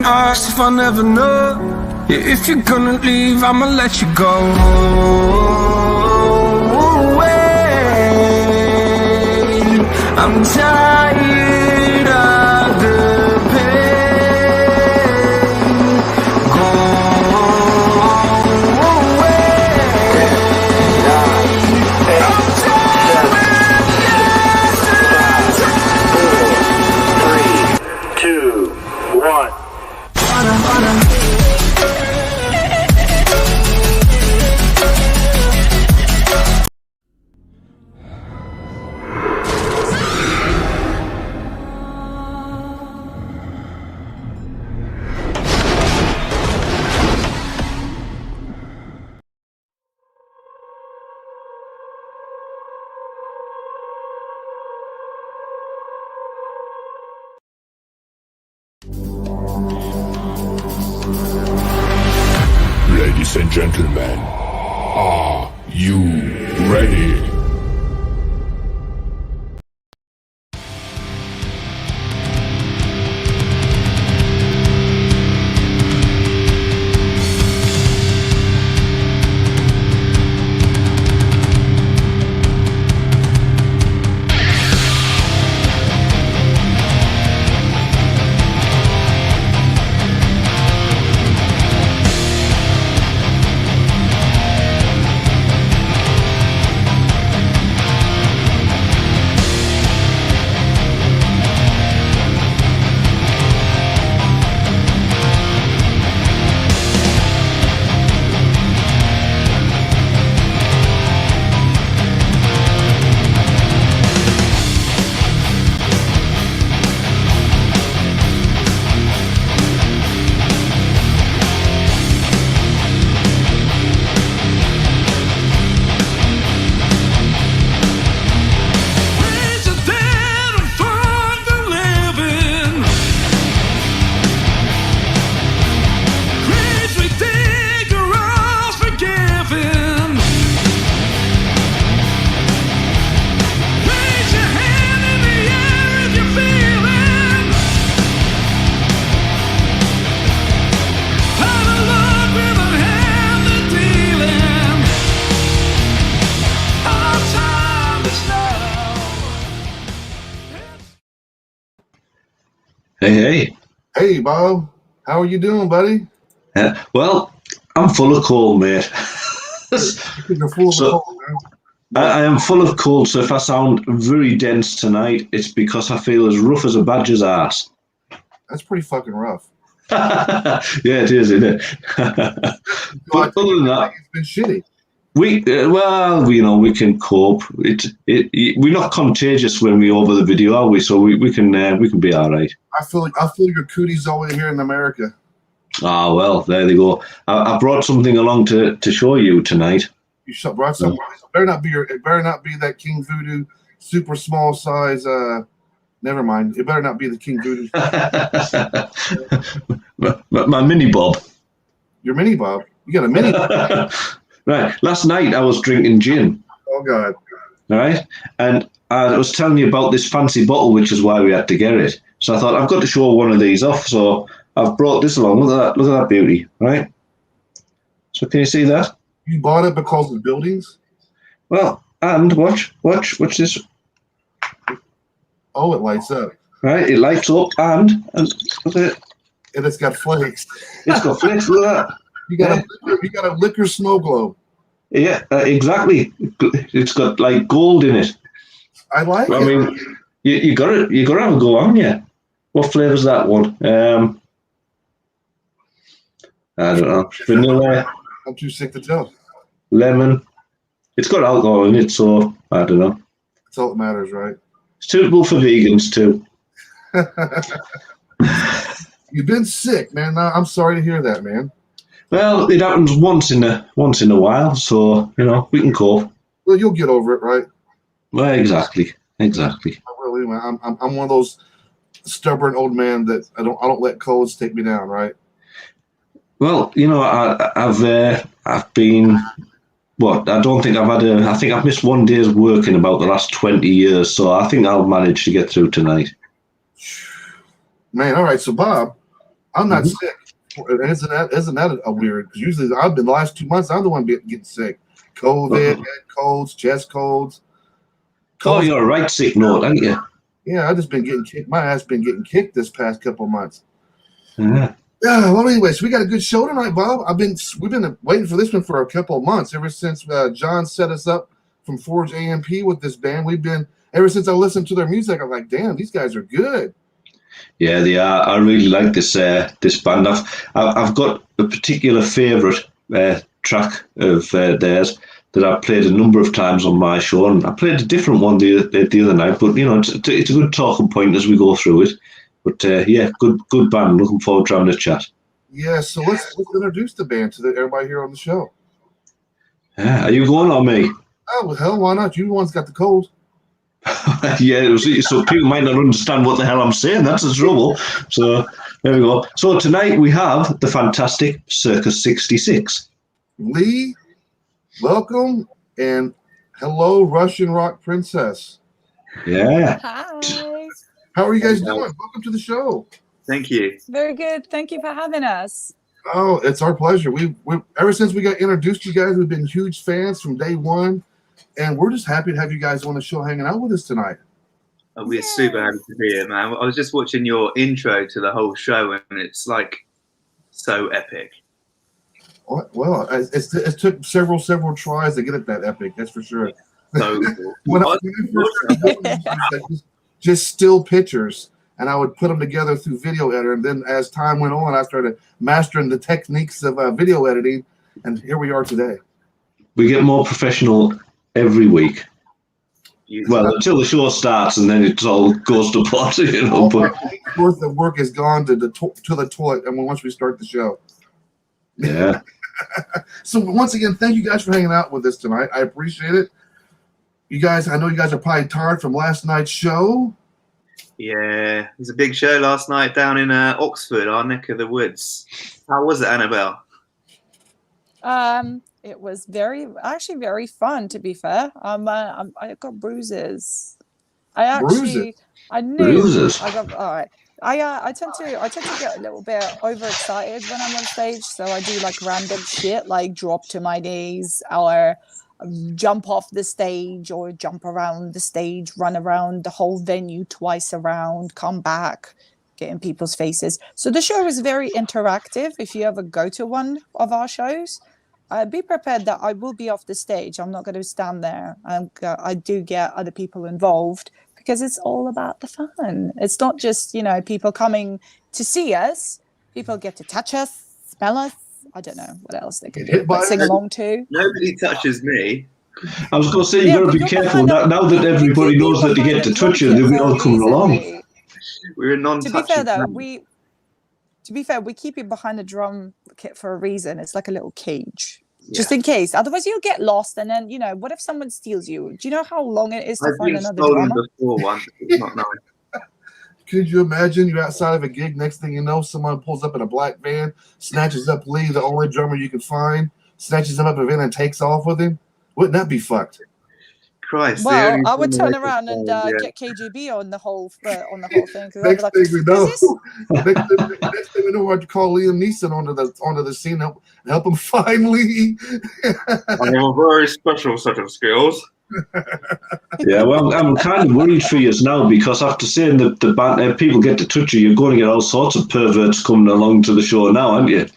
Ask if I never know. Yeah, if you're gonna leave, I'ma let you go away. I'm tired of the pain. Go away. I'm tired of yesterday. 3, 2, 1. Ladies and gentlemen, are you ready? Hey. Hey, Bob. How are you doing, buddy? Well, I'm full of cold, mate. You're full of So- cold, man. I am full of cold, so if I sound very dense tonight, it's because I feel as rough as a badger's ass. That's pretty fucking rough. Yeah, it is, isn't it? But other than that, It's been shitty. we can cope. We're not contagious when we over the video, are we? So we can be all right. I feel your cooties all the way here in America. Ah, well, there they go. I brought something along to show you tonight. You brought some. It better not be that King Voodoo super small size. Never mind. It better not be the King Voodoo. my mini Bob. Your mini Bob. You got a mini. Right. Last night I was drinking gin. Oh God. All right. And I was telling you about this fancy bottle, which is why we had to get it. So I thought I've got to show one of these off. So I've brought this along. Look at that. Look at that beauty. Right. So can you see that? You bought it because of buildings? Well, and watch this. Oh, it lights up. Right. It lights up and look at it. And it's got flakes. It's got flakes. Look at that. You got a liquor snow globe. Yeah, exactly. It's got like gold in it. I like it. I mean, you got to have a go on, yeah. What flavor's that one? I don't know. Vanilla, I'm too sick to tell. lemon. It's got alcohol in it, so I don't know. That's all that matters, right? It's suitable for vegans too. You've been sick, man. I'm sorry to hear that, man. Well, it happens once in a while, so we can cope. Well, you'll get over it, right? Well, exactly. I really, man. I'm one of those stubborn old men that I don't let colds take me down, right? Well, I've been. What? I don't think I've had I think I've missed one day's work in about the last 20 years, so I think I'll manage to get through tonight. Man, all right. So, Bob, I'm not sick. Isn't that a weird? Because usually I've been the last 2 months. I'm the one getting sick. COVID, head colds, chest colds. Oh, you're a right sick note, aren't you? Yeah, I've just been getting kicked. My ass been getting kicked this past couple of months. Yeah. Yeah. Well, anyways, we got a good show tonight, Bob. We've been waiting for this one for a couple of months. Ever since John set us up from Forge AMP with this band, ever since I listened to their music, I'm like, damn, these guys are good. Yeah, they are. I really like this band. I've got a particular favourite track of theirs that I've played a number of times on my show, and I played a different one the other night. But it's a good talking point as we go through it. But yeah, good band. Looking forward to having a chat. Yeah, so let's introduce the band to everybody here on the show. Yeah, are you going on me? Oh well, hell, why not? You the one's got the cold. Yeah, so people might not understand what the hell I'm saying. That's the trouble. So there we go. So tonight we have the fantastic Circus 66. Lee, welcome, and hello, Russian Rock Princess. Yeah. Hi. How are you guys doing? Welcome to the show. Thank you. Very good. Thank you for having us. Oh, it's our pleasure. We ever since we got introduced to you guys, we've been huge fans from day one, and we're just happy to have you guys on the show hanging out with us tonight. Oh, we're super happy to be here, man. I was just watching your intro to the whole show, and it's like so epic. Well, it took several tries to get it that epic. That's for sure. So cool. when I first started, just still pictures, and I would put them together through video editor. And then as time went on, I started mastering the techniques of video editing, and here we are today. We get more professional every week. Well, until the show starts, and then it all goes to pot, But worth of work has gone to the toilet, and once we start the show. Yeah. So once again, thank you guys for hanging out with us tonight. I appreciate it. You guys, I know you guys are probably tired from last night's show. Yeah, it was a big show last night down in Oxford, our neck of the woods. How was it, Annabelle? It was very fun. To be fair, I got bruises. I knew. Bruises. I got all right. I tend to get a little bit overexcited when I'm on stage, so I do like random shit, like drop to my knees or jump off the stage or jump around the stage, run around the whole venue twice around, come back, get in people's faces. So the show is very interactive. If you ever go to one of our shows, be prepared that I will be off the stage. I'm not going to stand there. I do get other people involved because it's all about the fun. It's not just, people coming to see us. People get to touch us, smell us. I don't know what else they can do, but sing along too. Nobody touches me. I was going to say, you've got to be careful. Now that everybody knows that they get to touch you, they'll be all coming along. We're a non-touching. To be fair, we keep you behind the drum kit for a reason. It's like a little cage. Just in case. Otherwise, you'll get lost. And then, what if someone steals you? Do you know how long it is to find another drummer? I've been stolen before once. It's not nice. Could you imagine you're outside of a gig, next thing you know, someone pulls up in a black van, snatches up Lee, the only drummer you can find, snatches him up in a van and takes off with him? Wouldn't that be fucked? Christ. Well, I would turn around and get KGB on the whole thing. Next thing we know, next thing we know, I'd call Liam Neeson onto the scene and help him find Lee. I have a very special set of skills. Yeah, well, I'm kind of worried for you now because after saying that the band, people get to touch you, you're going to get all sorts of perverts coming along to the show now, aren't you?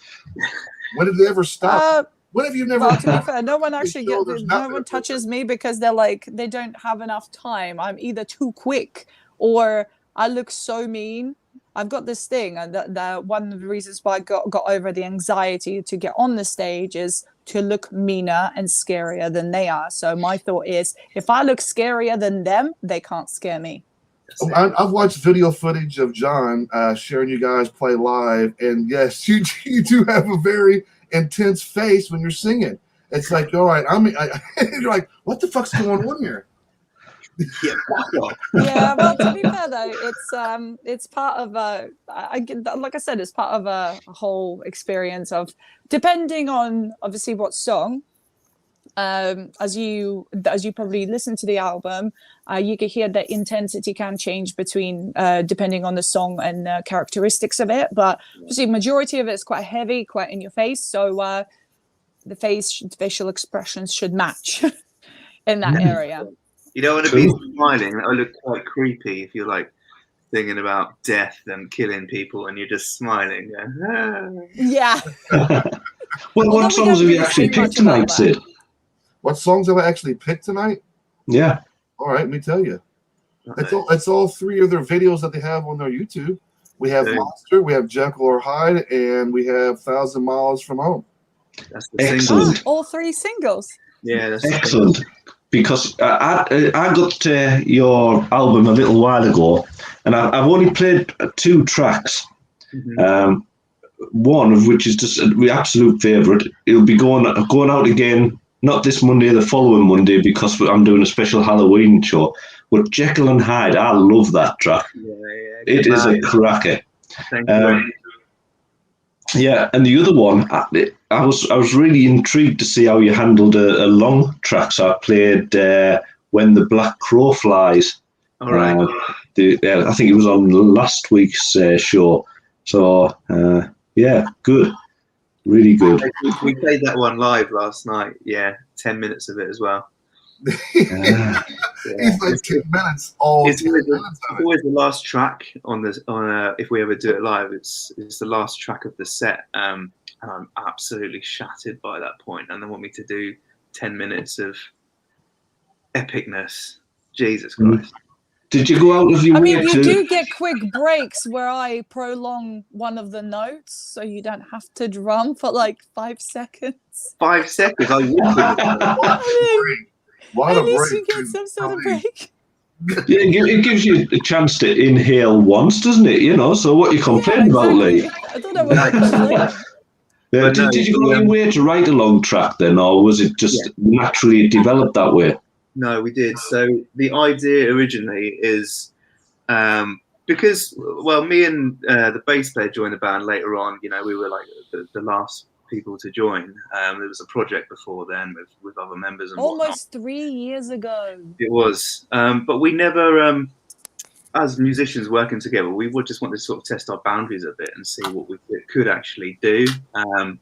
When did they ever stop? What have you never? Well, to be fair, no one actually no one touches me because they don't have enough time. I'm either too quick or I look so mean. I've got this thing, and one of the reasons why I got over the anxiety to get on the stage is to look meaner and scarier than they are. So my thought is, if I look scarier than them, they can't scare me. I've watched video footage of John sharing you guys play live, and yes, you do have a very intense face when you're singing. It's like, all right, you're like, what the fuck's going on here? Yeah, well, to be fair though, it's part of like I said, it's part of a whole experience of, depending on obviously what song, as you probably listen to the album, you can hear the intensity can change between depending on the song and characteristics of it. But obviously, majority of it is quite heavy, quite in your face. So the facial expressions should match in that area. You don't want to be smiling. That would look quite creepy if you're like thinking about death and killing people and you're just smiling. Yeah. Well, what songs have you actually picked tonight, Sid? What songs have I actually picked tonight? Yeah. All right, let me tell you. It's all three of their videos that they have on their YouTube. We have Monster, we have Jekyll or Hyde, and we have 1,000 Miles from Home. That's the excellent. All three singles. Yeah, that's excellent. Because I got your album a little while ago, and I've only played 2 tracks. One of which is just my absolute favourite. It'll be going out again, not this Monday, the following Monday, because I'm doing a special Halloween show. But Jekyll and Hyde, I love that track. It is a cracker. Thank you. Yeah, and the other one, I was really intrigued to see how you handled a long track. So I played When the Black Crow Flies. All right. I think it was on last week's show. So, yeah, good. Really good. We played that one live last night. Yeah, 10 minutes of it as well. He's like 10 minutes. It's always the last track on if we ever do it live. It's the last track of the set, and I'm absolutely shattered by that point. And they want me to do 10 minutes of epicness. Jesus Christ. Did you go out of your way you do get quick breaks where I prolong one of the notes so you don't have to drum for like 5 seconds. 5 seconds? I would. At least you get some sort of break. Yeah, it gives you a chance to inhale once, doesn't it? You know, so what are you complaining about, Lee? I thought I was complaining. Did you go out of your way to write a long track then, or was it just naturally developed that way? No, we did. So the idea originally is because, well, me and the bass player joined the band later on. You know, we were like the last people to join. There was a project before then with other members and almost whatnot. 3 years ago. It was, but we never, as musicians working together, we would just want to sort of test our boundaries a bit and see what we could actually do. And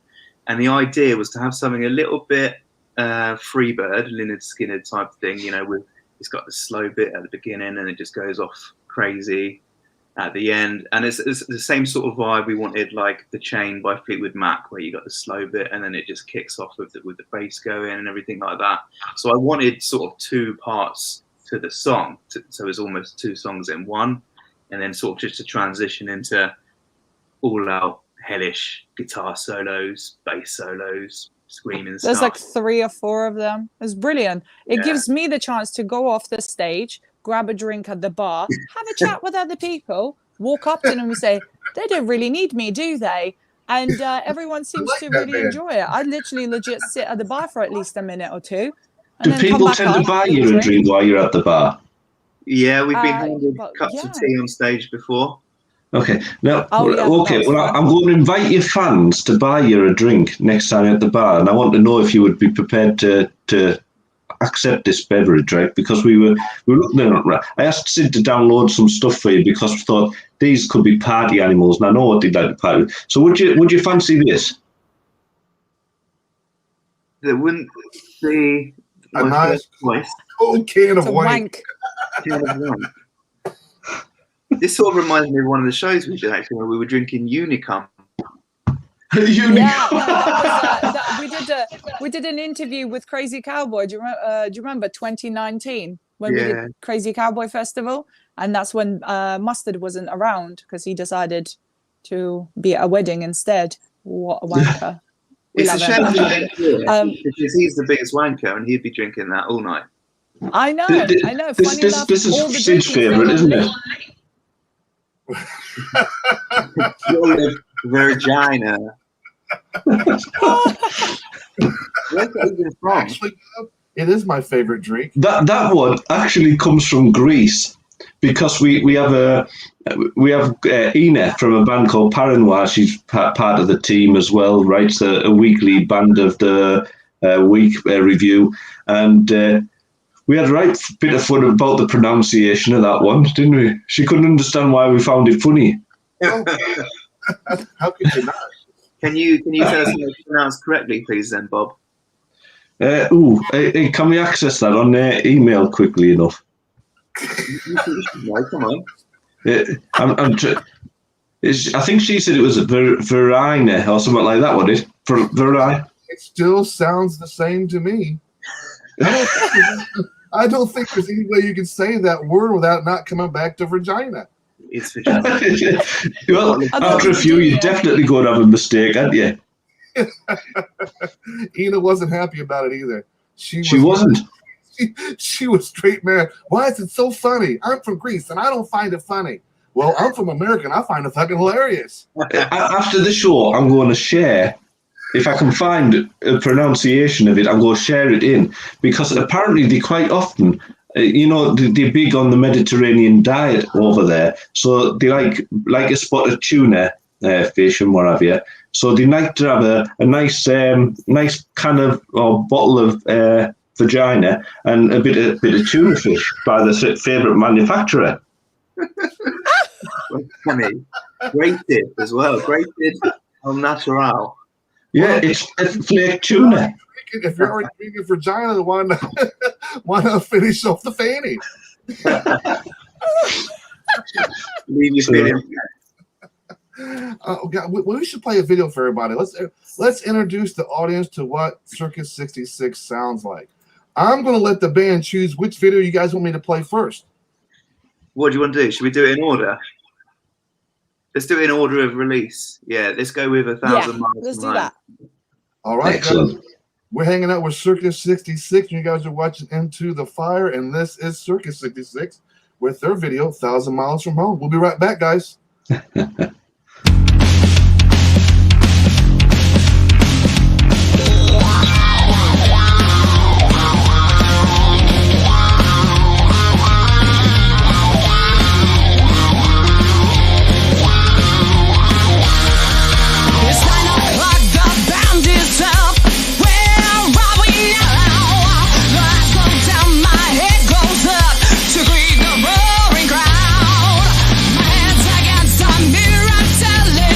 the idea was to have something a little bit Freebird, Lynyrd Skynyrd type thing, you know, it's got the slow bit at the beginning and it just goes off crazy at the end. And it's the same sort of vibe we wanted, like The Chain by Fleetwood Mac, where you got the slow bit and then it just kicks off with the bass going and everything like that. So I wanted sort of 2 parts to the song, so it's almost 2 songs in one, and then sort of just to transition into all-out hellish guitar solos, bass solos, screaming stuff. There's like 3 or 4 of them. It's brilliant. It gives me the chance to go off the stage, grab a drink at the bar, have a chat with other people, walk up to them and say, they don't really need me, do they? And everyone seems to really enjoy it. I legit sit at the bar for at least a minute or 2. Do people tend to buy you a drink while you're at the bar? Yeah, we've been handed cups of tea on stage before. Okay. Now, Well, I'm going to invite your fans to buy you a drink next time at the bar, and I want to know if you would be prepared to accept this beverage, right? Because we were looking at it. I asked Sid to download some stuff for you because we thought these could be party animals, and I know what they'd like to party. So would you fancy this? There wouldn't be a nice cold can of wank. This sort of reminds me of one of the shows we did actually, where we were drinking Unicum. Yeah, we did an interview with Crazy Cowboy. Do you remember 2019 when we did Crazy Cowboy Festival? And that's when Mustard wasn't around because he decided to be at a wedding instead. What a wanker! It's a shame because he's the biggest wanker and he'd be drinking that all night. I know. Funny enough, this is Sid's favourite, isn't it? Your vagina. Where's that even from? Actually, it is my favorite drink. That one actually comes from Greece because we have Ina from a band called Paranoir. She's part of the team as well. Writes a weekly band of the week review, and we had a right bit of fun about the pronunciation of that one, didn't we? She couldn't understand why we found it funny. How could you not? Can you tell us how to pronounce correctly, please, then, Bob? Can we access that on email quickly enough? No, come on. I think she said it was Verina or something like that. What is Verina? It still sounds the same to me. I don't think there's any way you can say that word without not coming back to vagina. It's vagina. Well, after a few, you're definitely going to have a mistake, aren't you? Ina wasn't happy about it either. She wasn't. She was straight mad. Why is it so funny? I'm from Greece and I don't find it funny. Well, I'm from America and I find it fucking hilarious. After the show, I'm going to share. If I can find a pronunciation of it, I'm going to share it in, because apparently they quite often, they're big on the Mediterranean diet over there. So they like a spot of tuna fish and what have you. So they like to have a nice can of or bottle of vagina and a bit of tuna fish by their favourite manufacturer. Funny. Grated as well. Grated au natural. Yeah, it's flake tuna. If you're already drinking vagina, why not finish off the fanny? Leave you feeling. Oh God, we should play a video for everybody. Let's introduce the audience to what Circus 66 sounds like. I'm going to let the band choose which video you guys want me to play first. What do you want to do? Should we do it in order? Let's do it in order of release. Yeah, let's go with 1,000 miles. Let's to do Mine. that. All right, Excellent. guys. We're hanging out with Circus 66, and you guys are watching Into the Fire, and this is Circus 66 with their video, 1,000 Miles from Home. We'll be right back, guys. It's 9 o'clock, the band is up. Where are we now? The lights go down, my head goes up to greet the roaring crowd. My hands against the mirror telling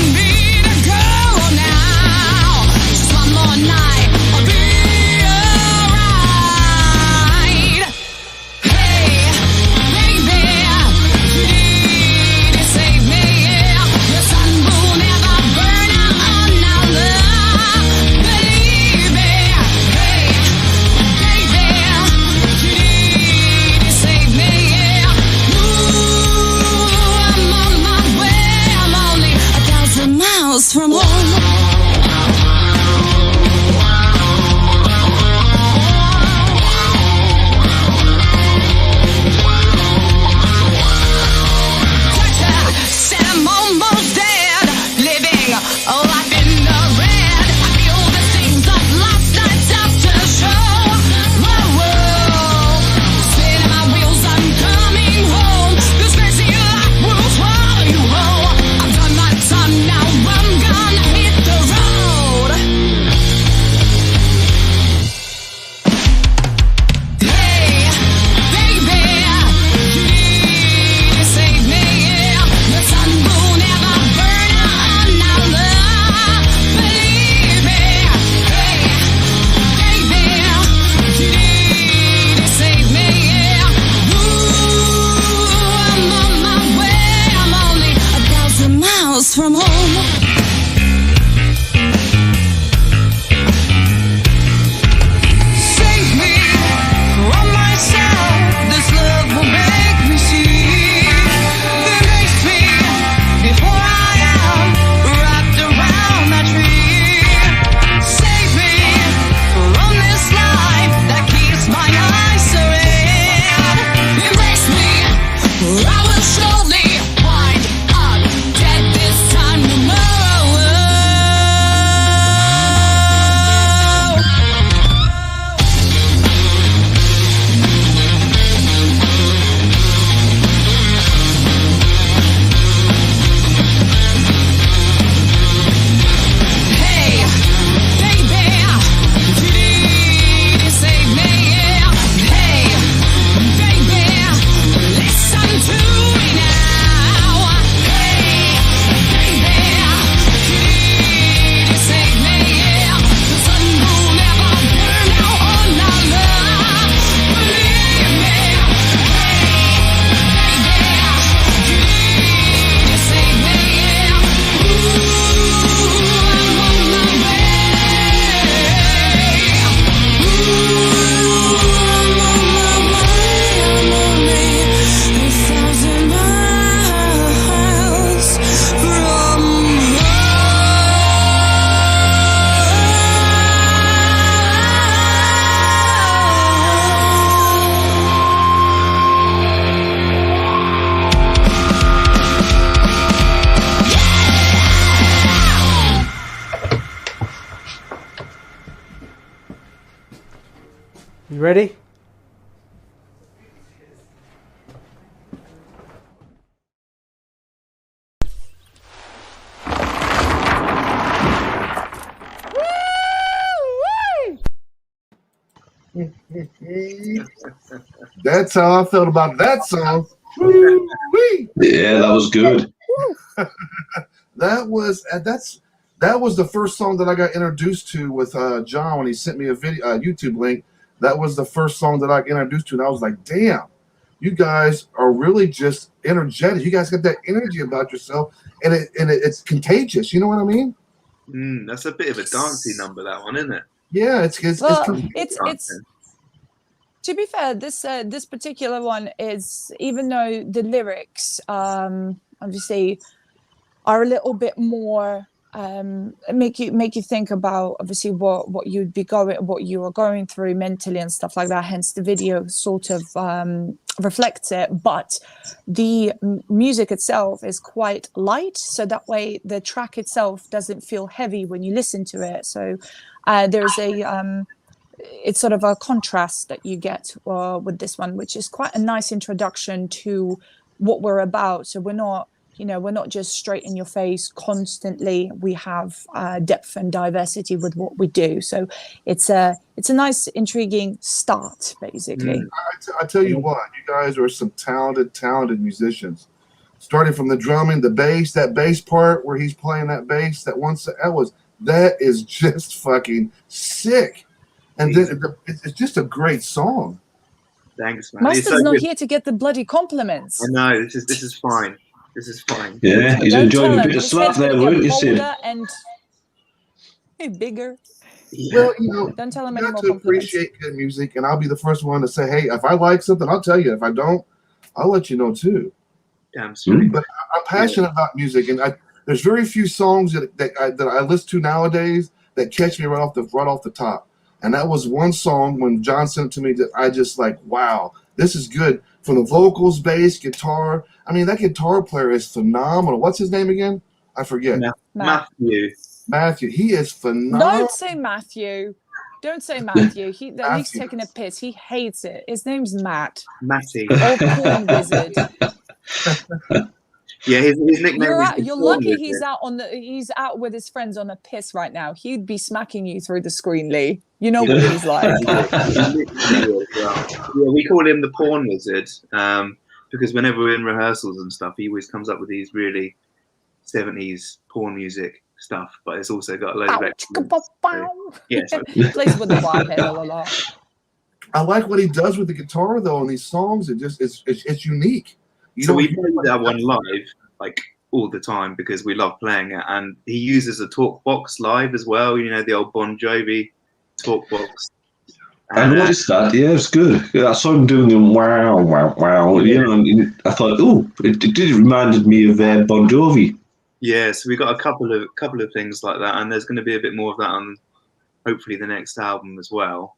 ready? That's how I felt about that song. Woo-wee. Yeah, that was good. That was the first song that I got introduced to with John when he sent me a video YouTube link. That was the first song that I got introduced to, and I was like, damn, you guys are really just energetic. You guys got that energy about yourself, and it's contagious. You know what I mean? That's a bit of a dancey number, that one, isn't it? Yeah, it's to be fair, this particular one is, even though the lyrics obviously are a little bit more make you think about obviously what you are going through mentally and stuff like that, hence the video sort of reflects it, but the music itself is quite light, so that way the track itself doesn't feel heavy when you listen to it. So there's it's sort of a contrast that you get with this one, which is quite a nice introduction to what we're about. So we're not just straight in your face constantly. We have depth and diversity with what we do. So it's a nice, intriguing start, basically. I tell you what, you guys are some talented musicians. Starting from the drumming, the bass, that bass part where he's playing that bass, that is just fucking sick. And then it's just a great song. Thanks, man. Mustard's not here to get the bloody compliments. I know, this is fine. This is fine. Yeah, he's enjoying a bit of slap there, weren't you, Sid? And bigger. Yeah. Well, don't tell him you any got more to compliments. appreciate good music, and I'll be the first one to say, hey, if I like something, I'll tell you. If I don't, I'll let you know too. Damn straight. But I'm passionate about music, and there's very few songs that I listen to nowadays that catch me right off the top. And that was one song when John sent it to me that I just like, wow, this is good. From the vocals, bass, guitar. I mean, that guitar player is phenomenal. What's his name again? I forget. Matthew. He is phenomenal. Don't say Matthew. Don't say Matthew. He's taking a piss. He hates it. His name's Matt. Matty. Old porn wizard. Yeah, his nickname. You're lucky he's out with his friends on a piss right now. He'd be smacking you through the screen, Lee. You know what he's like. Yeah, we call him the porn wizard because whenever we're in rehearsals and stuff, he always comes up with these really 70s porn music stuff, but it's also got a load of extra. Yes, plays with the wire pedal a lot. I like what he does with the guitar though in these songs. It's unique. We play that one live like all the time because we love playing it, and he uses a talk box live as well. You know, the old Bon Jovi talk box. I noticed that. Yeah, it's good. Yeah, I saw him doing the wow, wow, wow. Yeah. You know, and I thought, it reminded me of Bon Jovi. Yeah, so we got a couple of things like that, and there's going to be a bit more of that on hopefully the next album as well.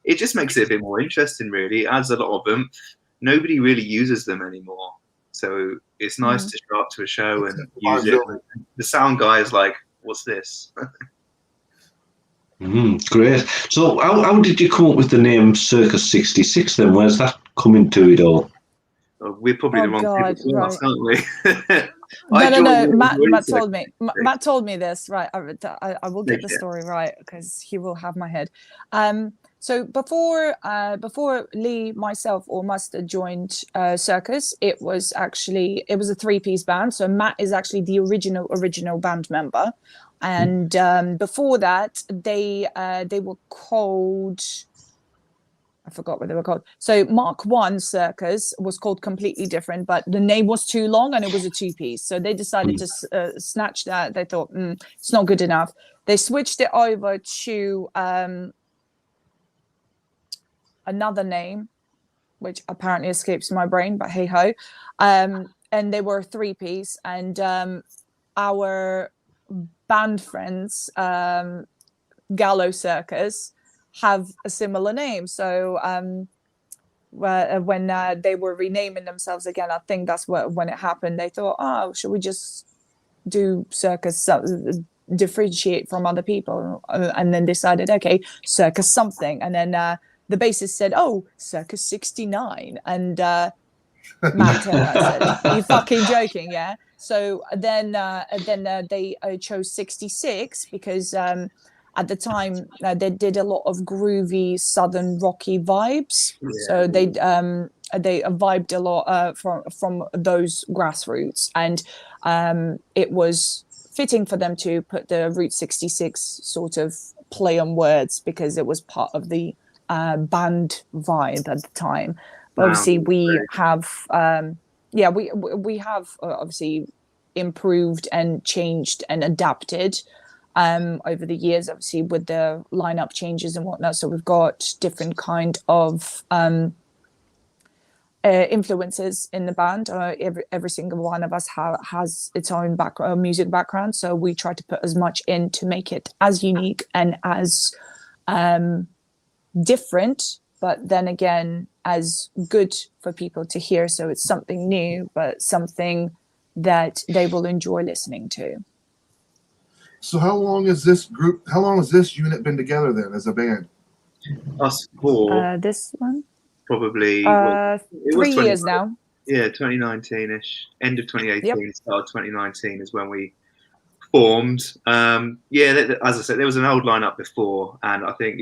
It just makes it a bit more interesting, really. It adds a lot of them. Nobody really uses them anymore, so it's nice to show up to a show and use it. The sound guy is like, "What's this?" Great. So, how did you come up with the name Circus 66? Then, where's that come into it all? We're probably the wrong people to ask, aren't we? No. Matt told me. Matt told me this. Right, I will get the story right because he will have my head. So before Lee, myself, or Mustard joined Circus, it was a 3-piece band. So Matt is actually the original band member, and before that they were called. I forgot what they were called. So Mark 1 Circus was called completely different, but the name was too long and it was a 2-piece. So they decided to snatch that. They thought it's not good enough. They switched it over to another name, which apparently escapes my brain, but hey ho. And they were a 3-piece, and our band friends, Gallo Circus, have a similar name. So when they were renaming themselves again, I think that's when it happened. They thought, oh, should we just do Circus, differentiate from other people, and then decided, okay, Circus something, and then the bassist said, "Oh, Circus 69," and Matt Turner said, "You fucking joking, yeah?" So then they chose 66 because at the time they did a lot of groovy southern rocky vibes. Yeah. So they vibed a lot from those grassroots, and it was fitting for them to put the Route 66 sort of play on words because it was part of the band vibe at the time. But obviously we have we have obviously improved and changed and adapted over the years, obviously with the lineup changes and whatnot. So we've got different kind of influences in the band. Every single one of us has its own music background, so we try to put as much in to make it as unique and as different, but then again as good for people to hear. So it's something new, but something that they will enjoy listening to. So how long has this unit been together then as a band? Us four. This one? Probably 3 years now. Yeah, 2019-ish. End of 2018, Yep. start of 2019 is when we formed. As I said, there was an old lineup before, and I think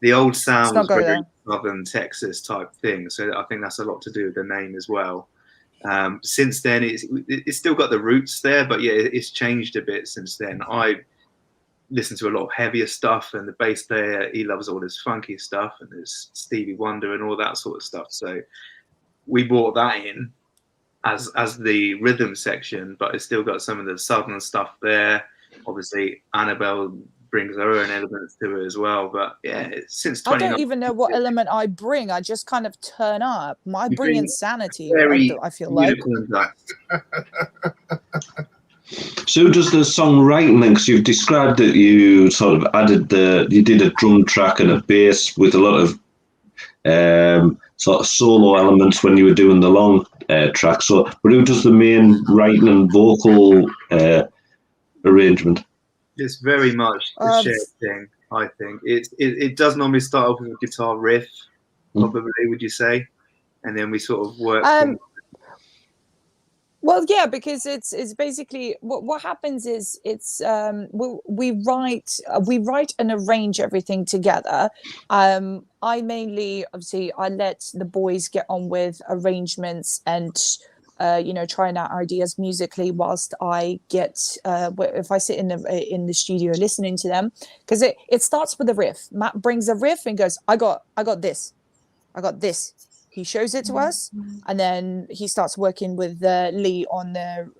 the old sound was very Southern Texas type thing. So I think that's a lot to do with the name as well. Since then, it's still got the roots there, but it's changed a bit since then. I listen to a lot of heavier stuff, and the bass player, he loves all this funky stuff, and there's Stevie Wonder and all that sort of stuff. So we brought that in as the rhythm section, but it's still got some of the Southern stuff there. Obviously, Annabelle brings her own elements to it as well. But since I don't even know what element I bring. I just kind of turn up. I bring insanity. I feel like. So does the songwriting then? Because you've described that you sort of you did a drum track and a bass with a lot of sort of solo elements when you were doing the long track. So who does the main writing and vocal arrangement? It's very much a shared thing, I think. It does normally start off with a guitar riff, probably, would you say? And then we sort of work well, yeah, because it's basically what happens is we write and arrange everything together. I mainly, obviously, I let the boys get on with arrangements and trying out ideas musically, whilst I get if I sit in the studio listening to them, because it starts with a riff. Matt brings a riff and goes, I got this. He shows it to us, and then he starts working with Lee on the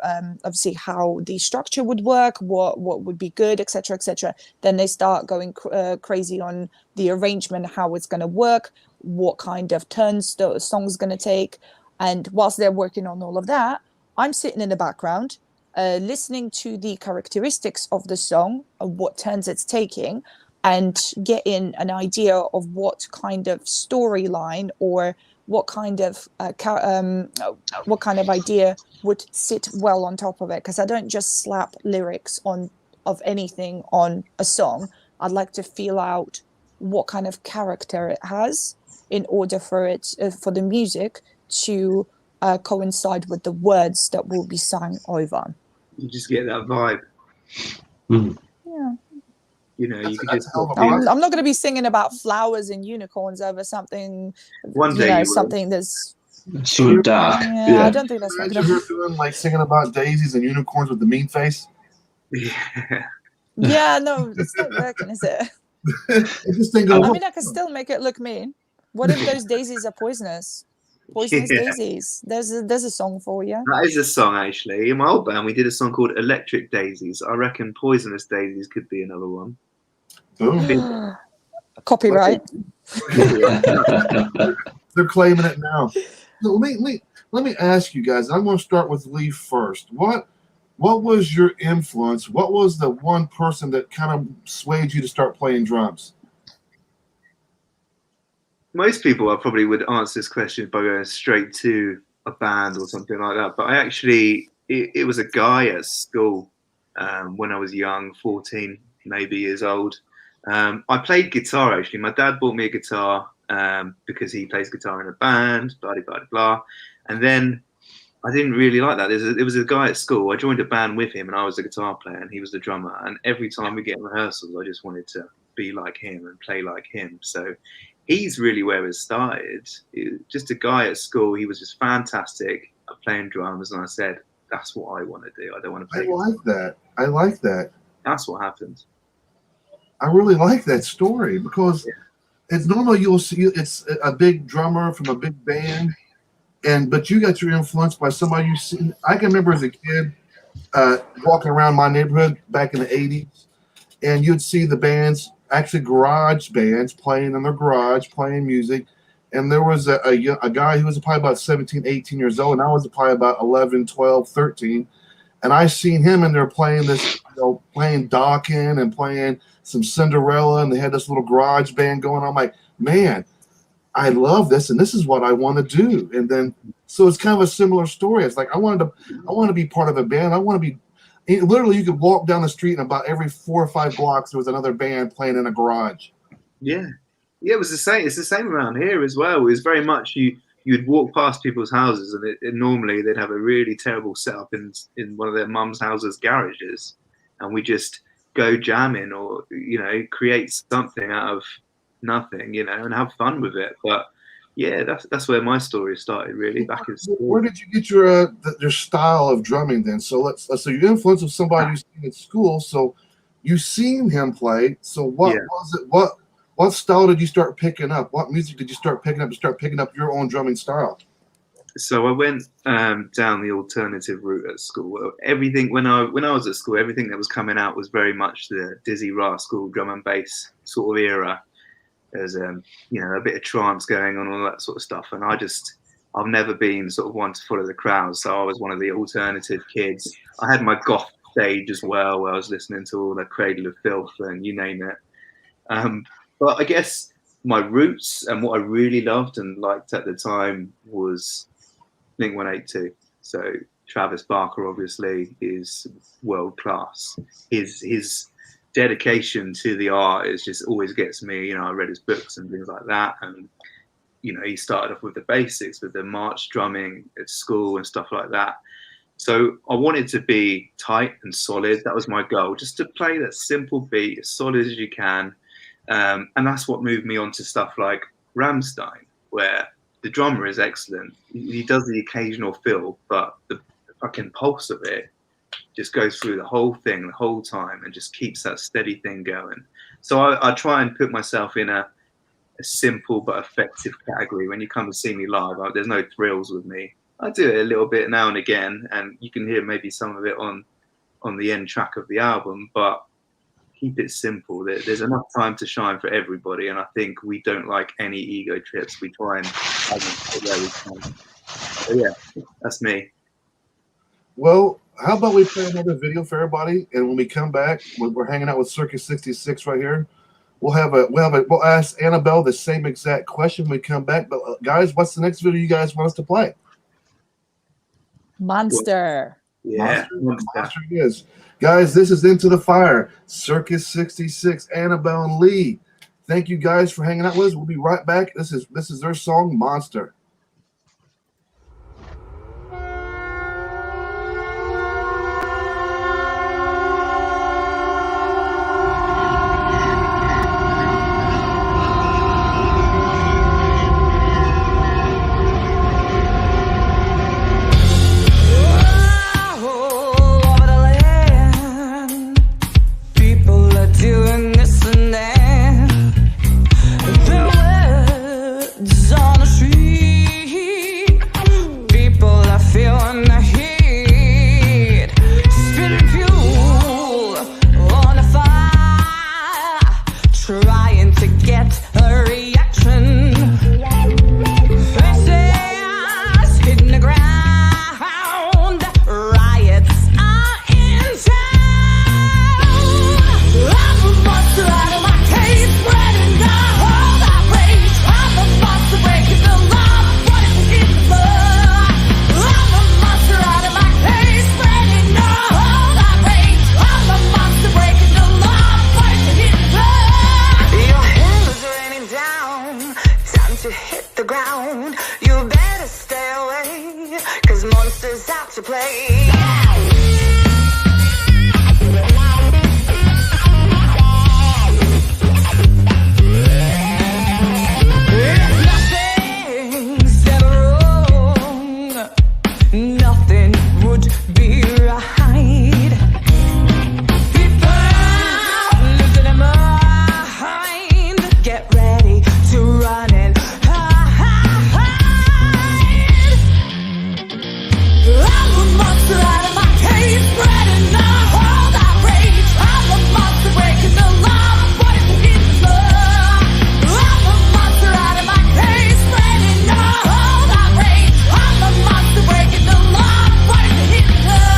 obviously how the structure would work, what would be good, etc., etc. Then they start going crazy on the arrangement, how it's going to work, what kind of turns the song's going to take. And whilst they're working on all of that, I'm sitting in the background, listening to the characteristics of the song, of what turns it's taking, and getting an idea of what kind of storyline or what kind of idea would sit well on top of it. Because I don't just slap lyrics of anything on a song. I'd like to feel out what kind of character it has in order for it for the music to coincide with the words that will be sung over. You just get that vibe. Yeah. You could just. I'm not going to be singing about flowers and unicorns over something. One day, something that's so dark. Yeah, I don't think that's. Imagine her doing like singing about daisies and unicorns with the mean face. Yeah. Yeah, no, it's not working, is it? I mean, I can still make it look mean. What if those daisies are poisonous? Poisonous daisies. There's a song for you. That is a song, actually. In my old band, we did a song called Electric Daisies. I reckon Poisonous Daisies could be another one. Boom. Copyright. They're claiming it now. So let me ask you guys. I'm going to start with Lee first. What was your influence? What was the one person that kind of swayed you to start playing drums? Most people probably would answer this question by going straight to a band or something like that. But I actually, it was a guy at school when I was young, 14 maybe years old. I played guitar, actually. My dad bought me a guitar because he plays guitar in a band, blah, blah, blah, blah. And then I didn't really like that. There was a guy at school. I joined a band with him, and I was the guitar player, and he was the drummer. And every time we get in rehearsals, I just wanted to be like him and play like him. So he's really where it started. Just a guy at school. He was just fantastic at playing drums, and I said, "That's what I want to do. I don't want to play." I like that. That's what happened. I really like that story because it's normally you'll see it's a big drummer from a big band. But you got your influence by somebody you see. I can remember as a kid walking around my neighborhood back in the 80s, and you'd see the bands, actually garage bands, playing in their garage, playing music. And there was a guy who was probably about 17, 18 years old, and I was probably about 11, 12, 13. And I seen him in there playing this, playing Dawkins and playing some Cinderella, and they had this little garage band going on. I'm like, man, I love this, and this is what I want to do. And then, so it's kind of a similar story. It's like I want to be part of a band. I want to be. Literally, you could walk down the street, and about every 4 or 5 blocks, there was another band playing in a garage. Yeah, it was the same. It's the same around here as well. It was very much you'd walk past people's houses, and normally they'd have a really terrible setup in one of their mum's houses' garages, and we just go jamming or create something out of nothing, and have fun with it. But yeah, that's where my story started, really, back in school. Where did you get your style of drumming then? So let's so your influence of somebody you seen at school. So you seen him play. So what was it? What style did you start picking up? What music did you start picking up to start picking up your own drumming style? So I went down the alternative route at school. Everything when I was at school, everything that was coming out was very much the Dizzy Rascal drum and bass sort of era. There's a bit of trance going on, all that sort of stuff, and I've never been sort of one to follow the crowd, so I was one of the alternative kids. I had my goth stage as well, where I was listening to all the Cradle of Filth and you name it. But I guess my roots and what I really loved and liked at the time was Blink-182. So Travis Barker obviously is world class. His dedication to the art is just always gets me. I read his books and things like that, and he started off with the basics, with the march drumming at school and stuff like that. So I wanted to be tight and solid. That was my goal, just to play that simple beat as solid as you can, and that's what moved me on to stuff like Rammstein, where the drummer is excellent. He does the occasional fill, but the fucking pulse of it just goes through the whole thing the whole time and just keeps that steady thing going. So I try and put myself in a simple but effective category. When you come to see me live, there's no thrills with me. I do it a little bit now and again, and you can hear maybe some of it on the end track of the album, but keep it simple. There's enough time to shine for everybody, and I think we don't like any ego trips. We try and where we can. So yeah, that's me. Well, how about we play another video for everybody, and when we come back, we're hanging out with Circus 66 right here. We'll ask Annabelle the same exact question when we come back. But guys, what's the next video you guys want us to play? Monster. Yeah, Monster it is. Guys, this is Into the Fire, Circus 66, Annabelle and Lee. Thank you guys for hanging out with us. We'll be right back. This is their song, Monster. Doing this and that. The words on the street. monsters out to play. Nothing's ever wrong. Nothing would be right. People losing their mind. Get ready to run and hide. I'm a monster out of my cage, spreading all that rage. I'm a monster breaking the law, what if it is love? I'm a monster out of my cage, spreading all that rage. I'm a monster breaking the law, what if it is love?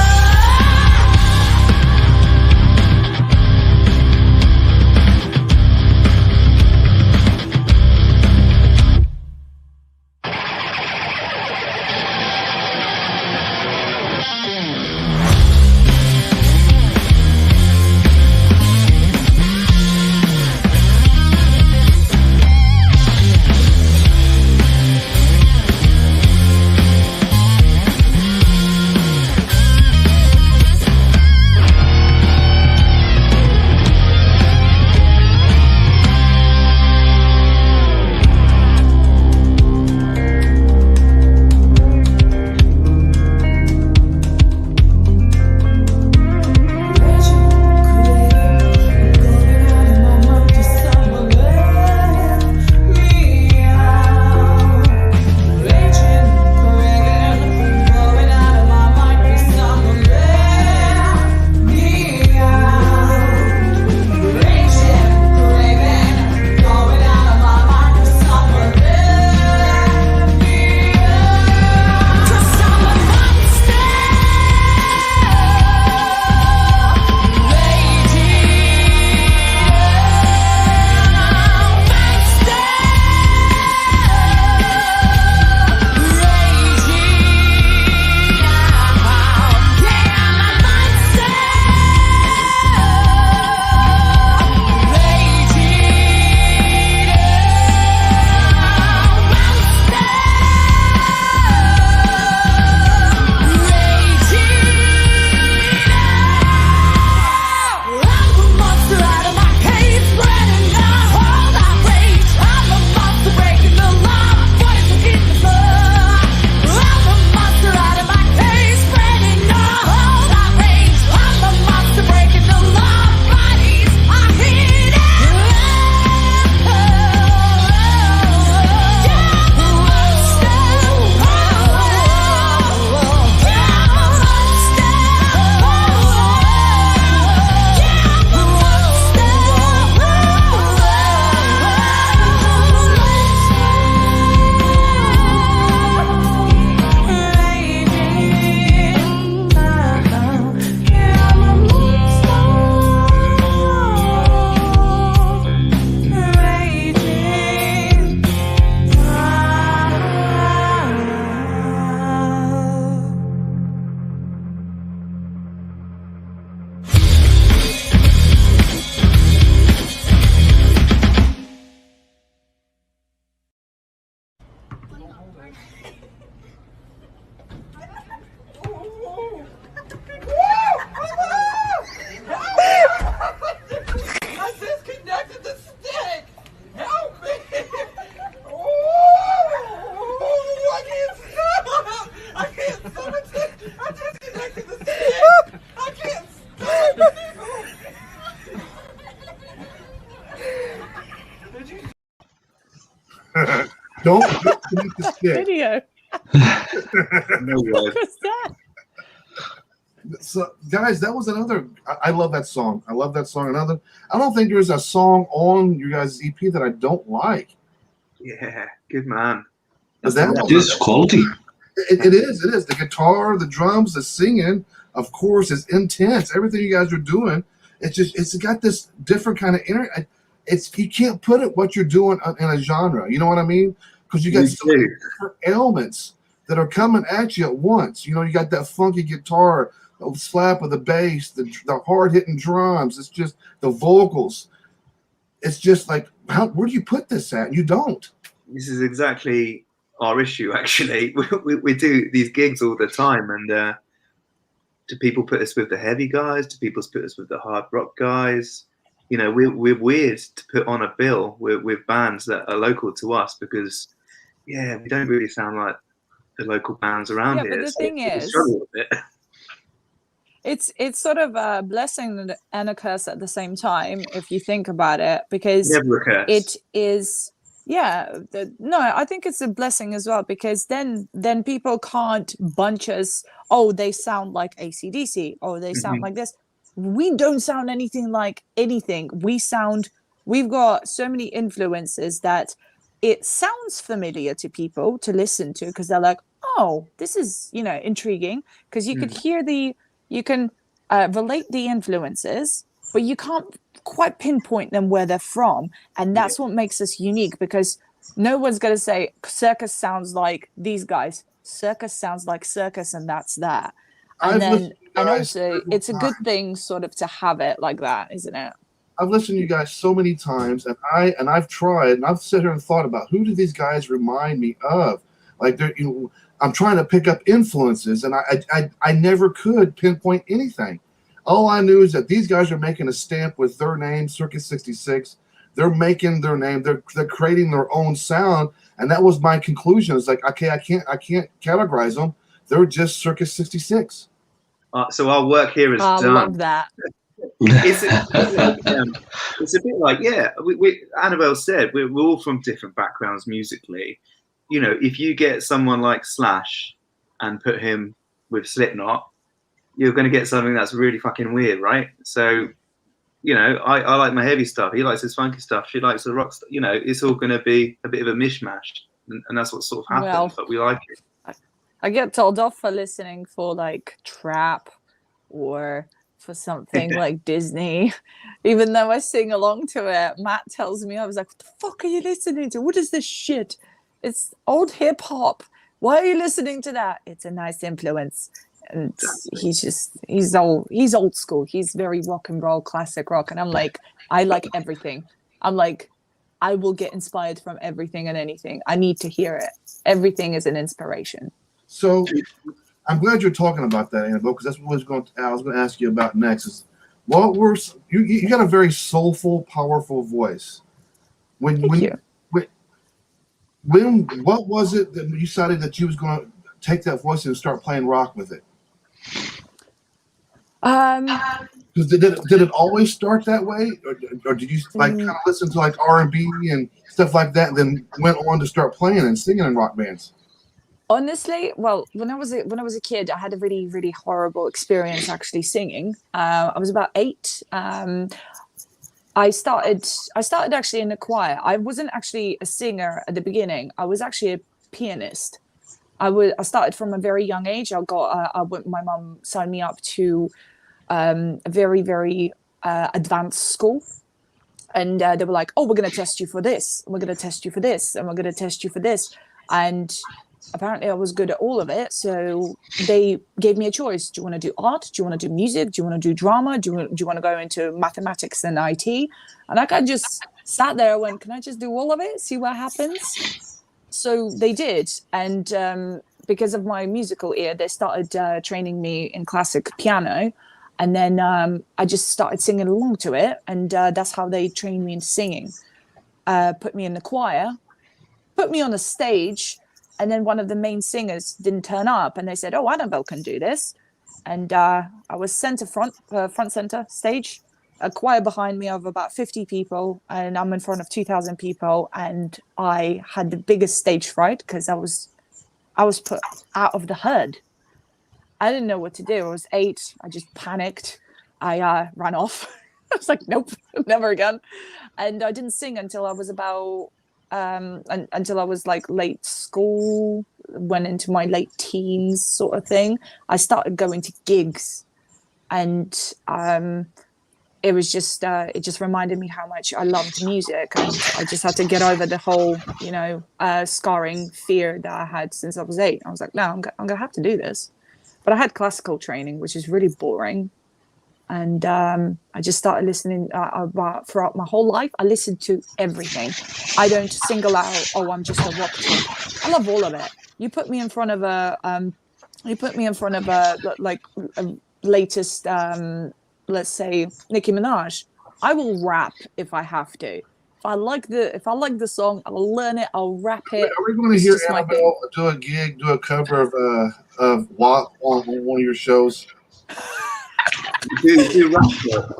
Don't disconnect the stick. Video. No way. What was that? So, guys, that was another. I love that song. I love that song. Another. I don't think there's a song on you guys' EP that I don't like. Yeah, good man. But that It is quality. It is. It is. The guitar, the drums, the singing, of course, is intense. Everything you guys are doing, it's got this different kind of energy. You can't put it what you're doing in a genre. You know what I mean? Because you got so many different elements that are coming at you at once. You know, you got that funky guitar, the slap of the bass, the hard hitting drums. It's just the vocals. It's just like, where do you put this at? You don't. This is exactly our issue. Actually, we do these gigs all the time, and do people put us with the heavy guys? Do people put us with the hard rock guys? You know, we're weird to put on a bill with bands that are local to us because, yeah, we don't really sound like the local bands around Yeah, here. but the So thing we is, struggle with it. it's sort of a blessing and a curse at the same time if you think about it, because Never a curse. it is, yeah, no, I think it's a blessing as well, because then people can't bunch us. Oh, they sound like AC/DC, oh, they sound like this. We don't sound anything like anything. We've got so many influences that it sounds familiar to people to listen to, because they're like, oh, this is, intriguing, because you could hear you can relate the influences, but you can't quite pinpoint them where they're from. And that's what makes us unique, because no one's going to say Circus sounds like these guys. Circus sounds like Circus, and that's that. And also it's a good thing sort of to have it like that, isn't it? I've listened to you guys so many times, and I've tried, and I've sat here and thought about who do these guys remind me of? Like, I'm trying to pick up influences, and I never could pinpoint anything. All I knew is that these guys are making a stamp with their name, Circus 66. They're making their name. They're creating their own sound, and that was my conclusion. It's like, okay, I can't categorize them. They're just Circus 66. So our work here is done. I love that. It's a bit like, yeah, Annabelle said, we're all from different backgrounds musically. You know, if you get someone like Slash and put him with Slipknot, you're going to get something that's really fucking weird, right? So, you know, I like my heavy stuff. He likes his funky stuff. She likes the rock stuff. You know, it's all going to be a bit of a mishmash, and that's what sort of happens. But we like it. I get told off for listening for like trap or for something like Disney, even though I sing along to it. Matt tells me, I was like, what the fuck are you listening to? What is this shit? It's old hip hop. Why are you listening to that? It's a nice influence. And he's old school. He's very rock and roll, classic rock. And I'm like, I like everything. I'm like, I will get inspired from everything and anything. I need to hear it. Everything is an inspiration. So I'm glad you're talking about that, Annabelle, because that's what I was going to ask you about next. Is what were you got a very soulful, powerful voice. What was it that you decided that you was going to take that voice and start playing rock with it? Because did it always start that way, or did you like kind of listen to like R&B and stuff like that, and then went on to start playing and singing in rock bands? Honestly, well, when I was a kid, I had a really, really horrible experience actually singing. I was about 8. I started actually in the choir. I wasn't actually a singer at the beginning. I was actually a pianist. I started from a very young age. My mum signed me up to a very, very advanced school. And they were like, oh, we're going to test you for this. We're going to test you for this. And we're going to test you for this. And apparently I was good at all of it. So they gave me a choice. Do you want to do art? Do you want to do music? Do you want to do drama? Do you want to go into mathematics and IT? And I kind of just sat there and went, can I just do all of it? See what happens? So they did. And because of my musical ear, they started training me in classic piano. And then I just started singing along to it. And that's how they trained me in singing. Put me in the choir, put me on a stage. And then one of the main singers didn't turn up, and they said, "Oh, Annabelle can do this." And I was front center stage, a choir behind me of about 50 people, and I'm in front of 2,000 people, and I had the biggest stage fright because I was put out of the herd. I didn't know what to do. I was 8. I just panicked. I ran off. I was like, "Nope, never again." And I didn't sing until I was about. Until I was like late school, went into my late teens sort of thing. I started going to gigs, and it was just it just reminded me how much I loved music, and I just had to get over the whole scarring fear that I had since I was 8. I was like, no, I'm gonna have to do this. But I had classical training, which is really boring. And I just started listening throughout my whole life. I listened to everything. I don't single out, oh, I'm just a rock chick. I love all of it. You put me in front of a latest, let's say, Nicki Minaj. I will rap if I have to. If I like the song, I'll learn it. I'll rap it. Are we going to It's hear just my Annabelle do a gig, do a cover of WAP on one of your shows? Do rap.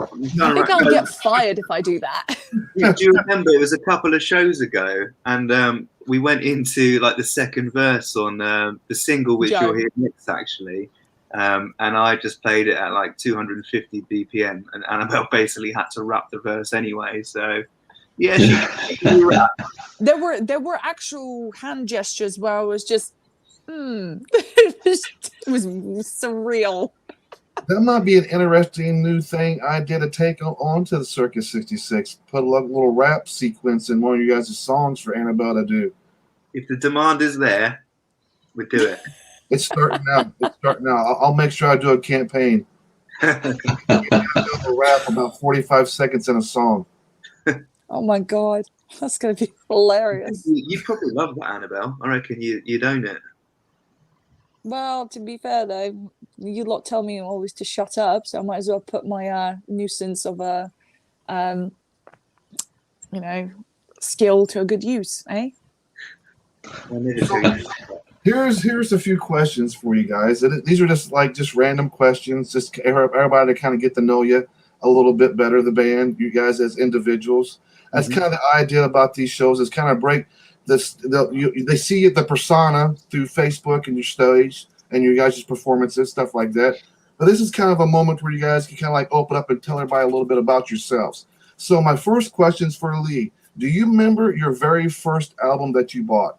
I think I'll get fired if I do that. Do you remember it was a couple of shows ago, and we went into like the second verse on the single which Joe. you're hearing next, actually, and I just played it at like 250 BPM, and Annabelle basically had to rap the verse anyway. So yeah, she can rap. There were actual hand gestures where I was just, it was surreal. That might be an interesting new thing I did a take on to the Circus 66. Put a little rap sequence in one of you guys' songs for Annabelle to do. If the demand is there, we do it. It's starting now. I'll make sure I do a campaign. A rap about 45 seconds in a song. Oh my god, that's gonna be hilarious. You probably love that, Annabelle. I reckon you'd own it. Well, to be fair though, you lot tell me always to shut up, so I might as well put my nuisance of a skill to a good use, eh? Here's a few questions for you guys. These are just random questions, just everybody to kind of get to know you a little bit better, the band, you guys as individuals. That's kind of the idea about these shows, is kind of break this. They see the persona through Facebook and your stage and your guys' performances, stuff like that. But this is kind of a moment where you guys can kind of like open up and tell everybody a little bit about yourselves. So my first question is for Lee. Do you remember your very first album that you bought?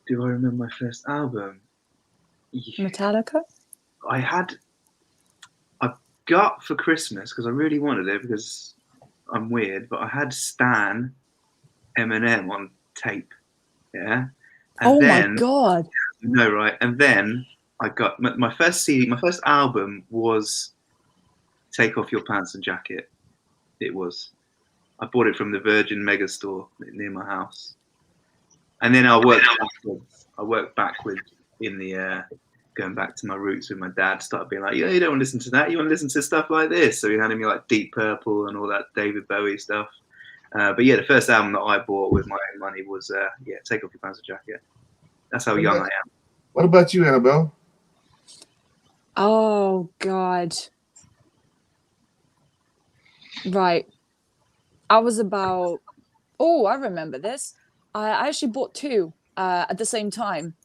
Do I remember my first album? Metallica? I got for Christmas, because I really wanted it, because I'm weird, but I had Stan Eminem on tape. Yeah. And my god. No, right. And then I got my first CD, my first album was Take Off Your Pants and Jacket. It was. I bought it from the Virgin Mega Store near my house. And then I worked backwards in the going back to my roots with my dad. Started being like, yeah, you don't want to listen to that. You want to listen to stuff like this. So he handed me like Deep Purple and all that David Bowie stuff. But yeah, the first album that I bought with my own money was Take Off Your Pants and Jacket. That's how young I am. What about you, Annabelle? Oh god. Right. I was about. Oh, I remember this. I actually bought two at the same time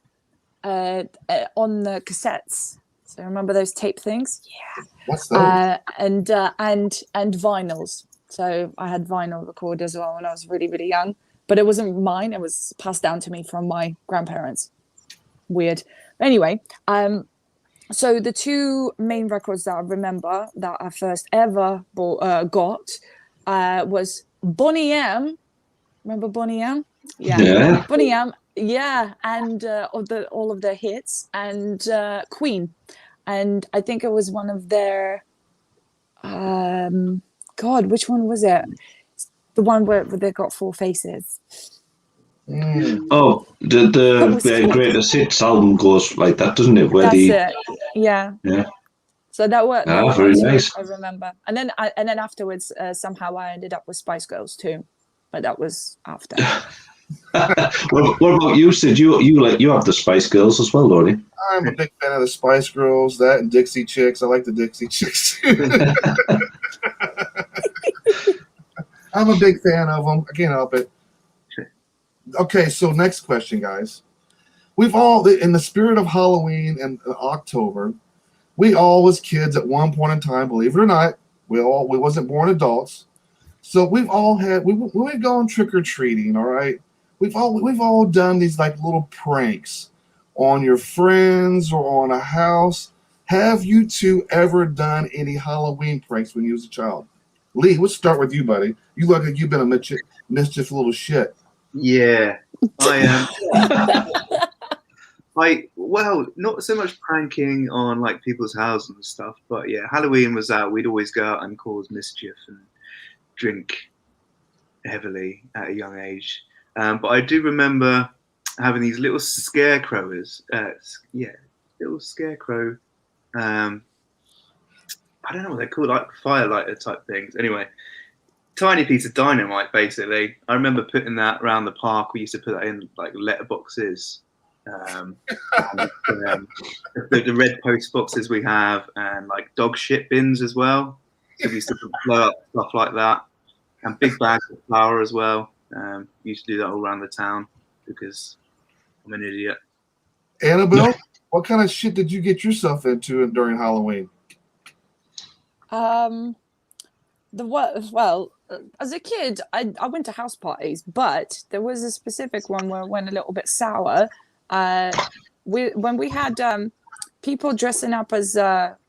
on the cassettes. So remember those tape things? Yeah. What's those? And vinyls. So I had vinyl recorders as well when I was really, really young. But it wasn't mine. It was passed down to me from my grandparents. Weird. Anyway, so the two main records that I remember that I first ever got was Boney M. Remember Boney M? Yeah. Boney M. Yeah, and all of their hits, and Queen, and I think it was one of their. God, which one was it? The one where they got four faces. Oh, the Greatest Hits album goes like that, doesn't it? Where That's it. Yeah. Yeah. So that was very nice. I remember, and then afterwards, somehow I ended up with Spice Girls too, but that was after. What about you, Sid? You have the Spice Girls as well, don't you? I'm a big fan of the Spice Girls, that and Dixie Chicks. I like the Dixie Chicks. I'm a big fan of them. I can't help it. Okay, so next question, guys. We've all, in the spirit of Halloween and October, we all as kids at one point in time, believe it or not, we wasn't born adults. So we've all had, we've gone trick-or-treating, all right? We've all done these like little pranks on your friends or on a house. Have you two ever done any Halloween pranks when you was a child? Lee, let's start with you, buddy. You look like you've been a mischief little shit. Yeah, I am. Well, not so much pranking on like people's houses and stuff, but yeah, Halloween was out. We'd always go out and cause mischief and drink heavily at a young age. But I do remember having these little scarecrows. Little scarecrow. I don't know what they're called, like firelighter type things. Anyway, tiny piece of dynamite, basically. I remember putting that around the park. We used to put that in like letterboxes. The red post boxes we have, and like dog shit bins as well. So we used to blow up stuff like that, and big bags of flour as well. We used to do that all around the town because I'm an idiot. Annabelle, what kind of shit did you get yourself into during Halloween? Well, as a kid, I went to house parties, but there was a specific one where I went a little bit sour. When we had people dressing up as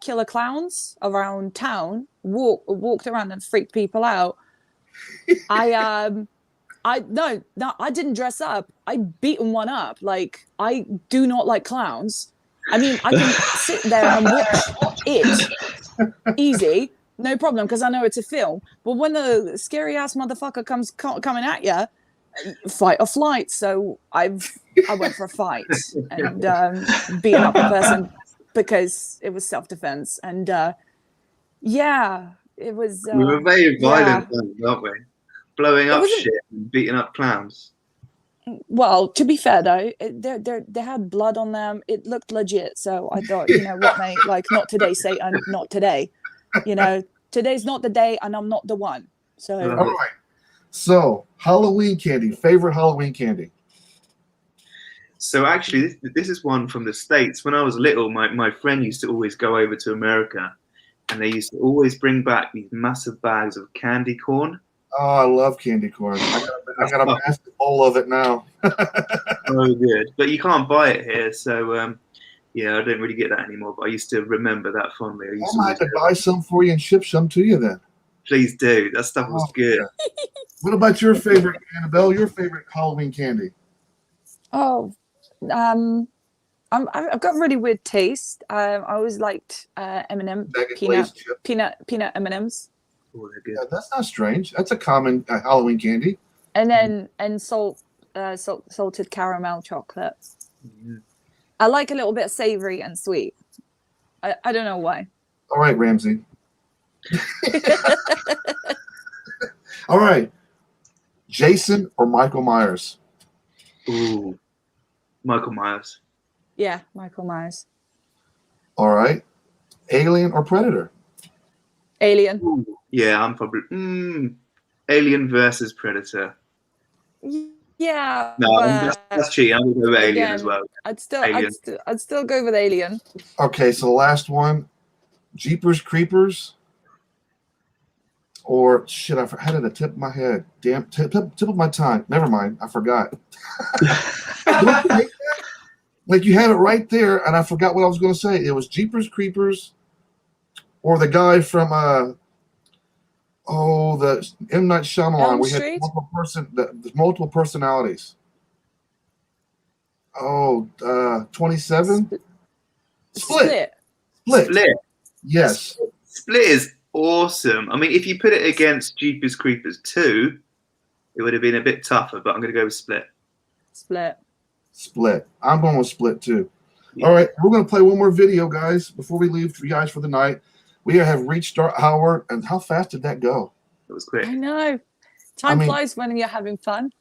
killer clowns around town, walked around and freaked people out. I didn't dress up. I beaten one up. Like, I do not like clowns. I mean, I can sit there and watch it easy, no problem, because I know it's a film. But when the scary ass motherfucker comes coming at you, fight or flight. So I went for a fight and beating up a person because it was self-defense. And yeah, it was. We were very violent, weren't we? Blowing up shit and beating up clowns. Well, to be fair though, they had blood on them. It looked legit. So I thought, you know what, mate? Like, not today, Satan. Not today. You know, today's not the day, and I'm not the one. So. All right. So, Halloween candy. Favorite Halloween candy? So actually, this is one from the States. When I was little, my friend used to always go over to America, and they used to always bring back these massive bags of candy corn. Oh, I love candy corn. I got a massive bowl of it now. Oh, good. But you can't buy it here, so yeah, I don't really get that anymore. But I used to remember that fondly. I might have to buy some for you and ship some to you then. Please do. That stuff was good. What about your favorite, Annabelle? Your favorite Halloween candy? Oh, I've got really weird taste. I always liked M&M peanut M&Ms. Oh, they're good. Yeah, that's not strange. That's a common Halloween candy. And then salted caramel chocolate. Mm. I like a little bit savory and sweet. I don't know why. All right, Ramsey. All right. Jason or Michael Myers? Ooh, Michael Myers. Yeah, Michael Myers. All right. Alien or Predator? Alien. Ooh, yeah, I'm probably Alien versus Predator. Yeah. No, that's cheating. I'm gonna go with Alien again, as well. I'd Alien. still go with Alien. Okay, so the last one, Jeepers Creepers, or shit, I had it at the tip of my head. Damn, tip of my tongue. Never mind, I forgot. Like, you had it right there, and I forgot what I was going to say. It was Jeepers Creepers, or the guy from the M. Night Shyamalan. Elm We had Street? multiple personalities. 27? Split. Yes. Split is awesome. I mean, if you put it against Jeepers Creepers 2, it would have been a bit tougher, but I'm going to go with Split. Split. I'm going with Split too. Yeah. All right, we're going to play one more video, guys, before we leave you guys for the night. We have reached our hour, and how fast did that go? It was quick. I know. Time flies when you're having fun.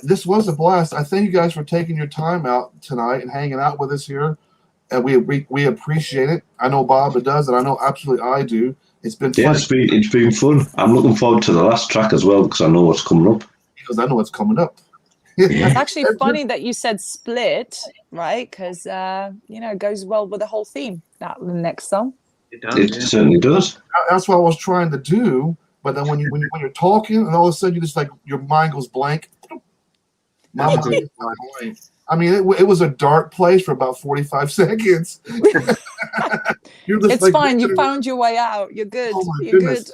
This was a blast. I thank you guys for taking your time out tonight and hanging out with us here, and we appreciate it. I know Bob does, and I know absolutely I do. It's been fun. Yeah, it's been fun. I'm looking forward to the last track as well because I know what's coming up. Because I know what's coming up. It's actually funny that you said Split, right? Because it goes well with the whole theme. The next song. It does. It certainly does. That's what I was trying to do, but then when you're talking, and all of a sudden you just like your mind goes blank. My mind is blank. I mean, it was a dark place for about 45 seconds. It's fine. You found your way out. You're good. Oh my You're goodness. good.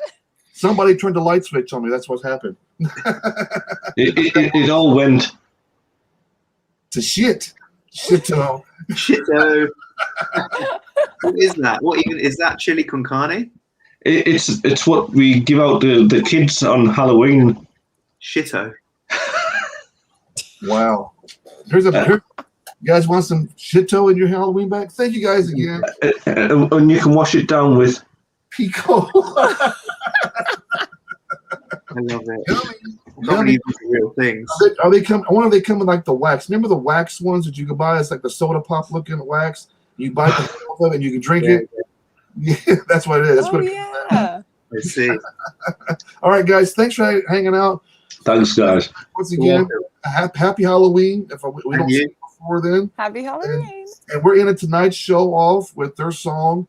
Somebody turned the light switch on me. That's what happened. It all went to shit. Shito. Shito. What is that? What even is that? Chili con carne? It's what we give out to the kids on Halloween. Shito. Wow. You guys want some shito in your Halloween bag? Thank you guys again. And you can wash it down with Pico. I love it. Not even real things. Are they come? I wonder if they come in like the wax. Remember the wax ones that you could buy? It's like the soda pop looking wax. You bite the top of it and you can drink it. Yeah, that's what it is. That's what yeah. I see. All right, guys. Thanks for hanging out. Thanks, guys. Once again, happy Halloween. If we don't see you before then. Happy Halloween. And we're in tonight's show off with their song,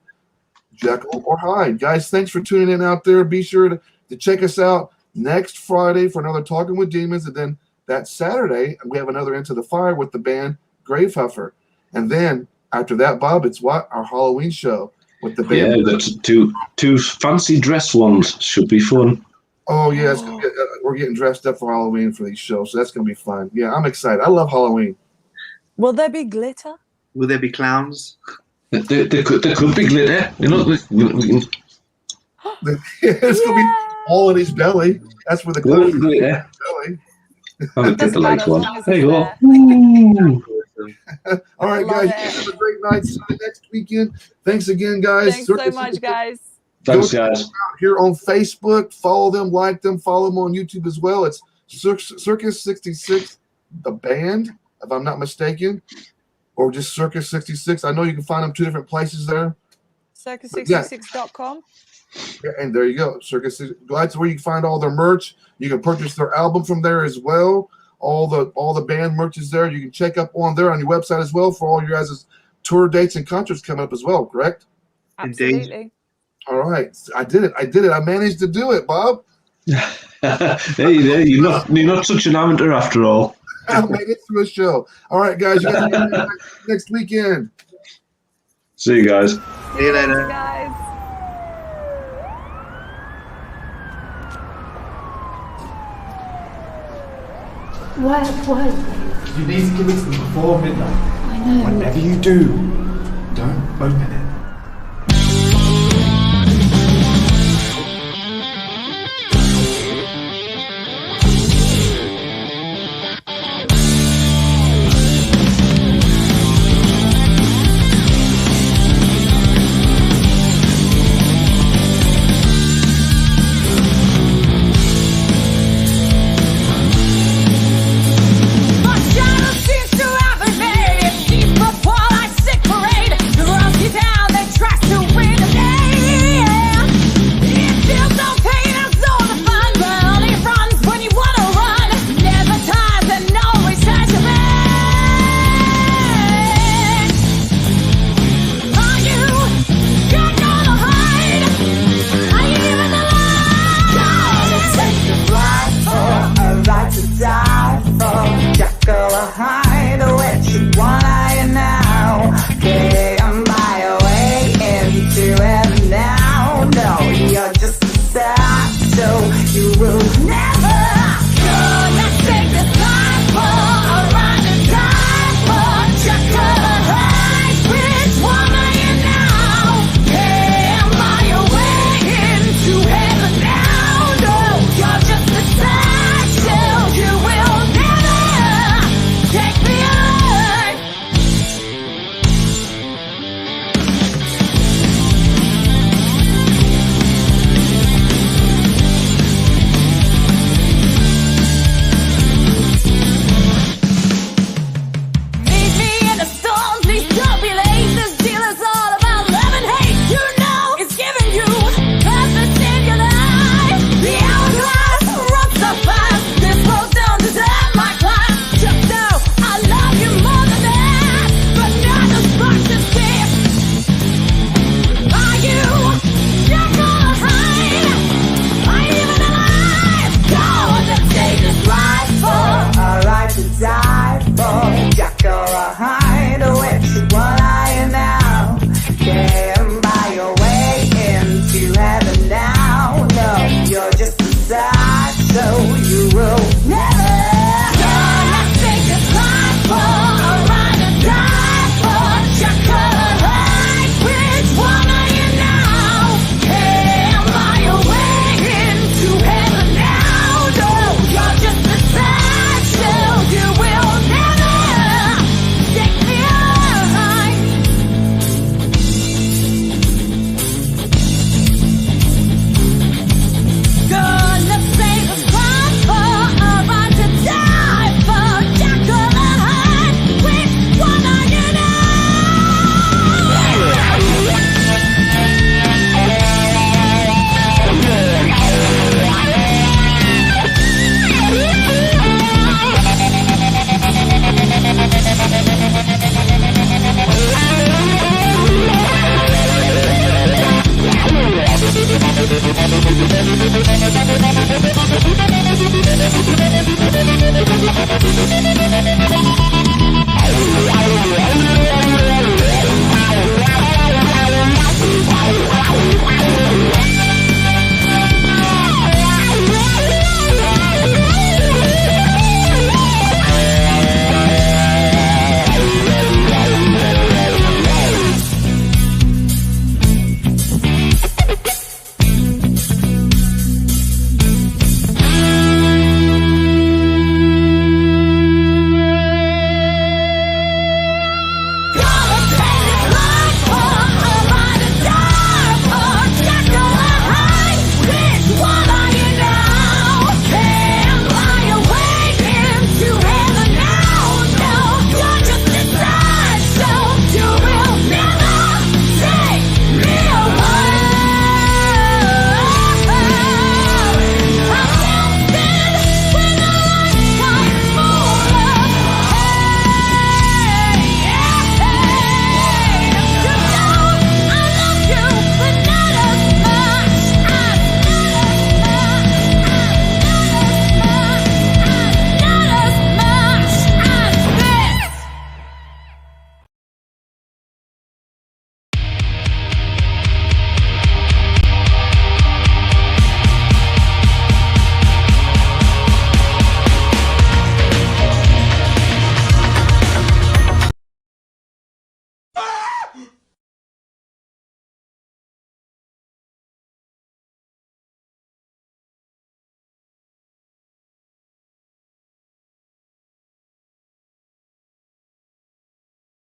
Jekyll or Hyde. Guys, thanks for tuning in out there. Be sure to check us out next Friday for another Talking with Demons. And then that Saturday, we have another Into the Fire with the band Gravehuffer. And then after that, Bob, it's what? Our Halloween show with the band. Yeah, that's two fancy dress ones. Should be fun. Oh, yeah. It's gonna be, we're getting dressed up for Halloween for these shows. So that's going to be fun. Yeah, I'm excited. I love Halloween. Will there be glitter? Will there be clowns? There could be glitter. You know, It's going to be all in his belly. That's where the glitter belly. I'll get the lights on. There you go. All right, guys. Have a great night. See you next weekend. Thanks again, guys. Thanks so much, guys. Thanks, guys. Here on Facebook, follow them, like them, follow them on YouTube as well. It's Circus 66, the band, if I'm not mistaken, or just Circus 66. I know you can find them two different places there. Circus66.com. Yeah, and there you go. Circus. That's where you can find all their merch. You can purchase their album from there as well. All the band merch is there. You can check up on there on your website as well for all your guys' tour dates and concerts coming up as well. Correct? Absolutely. Indeed. All right. I did it. I managed to do it, Bob. Hey, you're not such an amateur after all. I made it through a show. All right, guys. You guys next weekend. See you guys. See you later. Guys. What? You need to give it to them before midnight. I know. Whenever you do, don't open it.